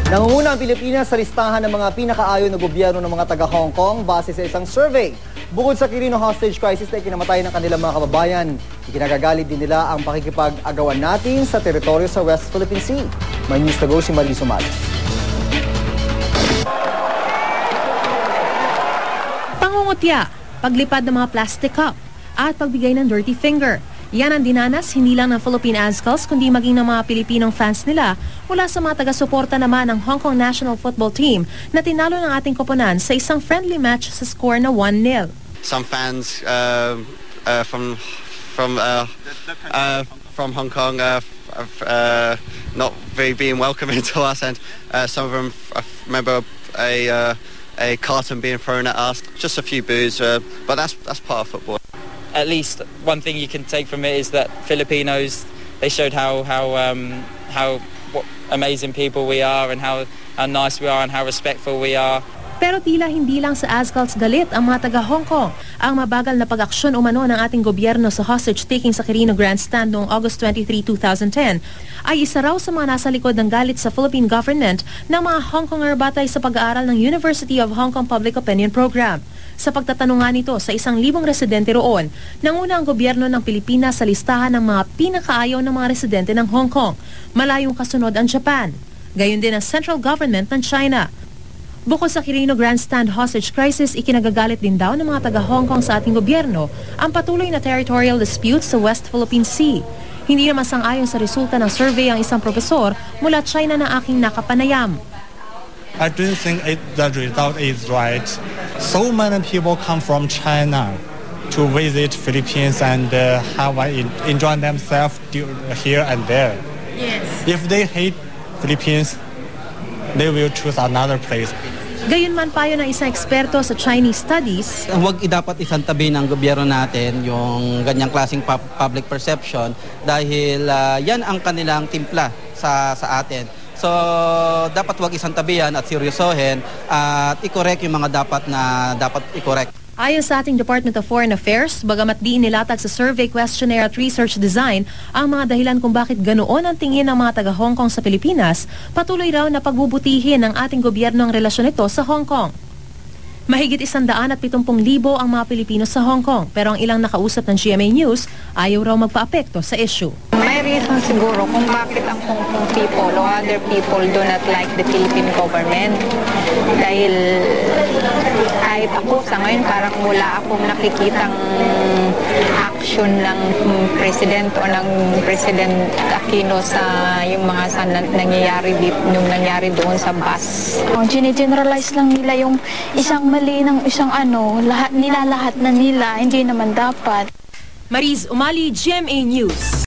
Nangunguna ang Pilipinas sa listahan ng mga pinakaayon na gobyerno ng mga taga-Hong Kong base sa isang survey. Bukod sa Quirino hostage crisis na ikinamatay ng kanilang mga kababayan, ikinagagalit din nila ang pakikipag-agawan natin sa teritoryo sa West Philippine Sea. May news na go si Marie Sumal. Pangungutya, paglipad ng mga plastic cup, at pagbigay ng dirty finger. Yan ang dinanas hindi lang ng Philippine Azkals kundi maging ng mga Pilipinong fans nila mula sa mga taga-suporta naman ng Hong Kong National Football Team na tinalo ng ating koponan sa isang friendly match sa score na 1-0. Some fans from Hong Kong not very being welcome into us, and some of them I remember a carton being thrown at us. Just a few boos, but that's part of football. At least one thing you can take from it is that Filipinos, they showed how what amazing people we are and how nice we are and how respectful we are. Pero tila hindi lang sa Azkals galit ang mga taga-Hong Kong. Ang mabagal na pag-aksyon umano ng ating gobyerno sa hostage-taking sa Quirino Grandstand noong August 23, 2010 ay isa raw sa mga nasa likod ng galit sa Philippine government ng mga Hong Konger batay sa pag-aaral ng University of Hong Kong Public Opinion Program. Sa pagtatanong nga nito sa 1,000 residente roon, nanguna ang gobyerno ng Pilipinas sa listahan ng mga pinakaayaw ng mga residente ng Hong Kong. Malayong kasunod ang Japan. Gayon din ang central government ng China. Bukod sa Quirino Grandstand hostage crisis, ikinagagalit din daw ng mga taga-Hong Kong sa ating gobyerno ang patuloy na territorial disputes sa West Philippine Sea. Hindi naman sang-ayon sa resulta ng survey ang isang profesor mula China na aking nakapanayam. I don't think the result is right. So many people come from China to visit Philippines and enjoy themselves here and there. Yes. If they hate Philippines, they will choose another place. Gayunman payo ng isang eksperto sa Chinese studies, huwag dapat isang tabi ng gobyerno natin yung ganyang klaseng public perception dahil yan ang kanilang timpla sa atin. So, dapat huwag isang tabi yan at seryosohin at i-correct yung mga dapat i-correct. Ayon sa ating Department of Foreign Affairs, bagamat di inilatag sa survey questionnaire at research design ang mga dahilan kung bakit ganoon ang tingin ng mga taga-Hong Kong sa Pilipinas, patuloy raw na pagbubutihin ng ating gobyerno ang relasyon nito sa Hong Kong. Mahigit 170,000 ang mga Pilipino sa Hong Kong, pero ang ilang nakausap ng GMA News ayaw raw magpaapekto sa issue. May reason siguro kung bakit ang Hong Kong people o other people do not like the Philippine government. Dahil kahit ako sa ngayon parang wala akong nakikitang action ng president o ng President Aquino sa yung mga nung nangyari doon sa bus. Gine-generalize lang nila yung isang mali ng isang lahat na nila, hindi naman dapat. Mariz Umali, GMA News.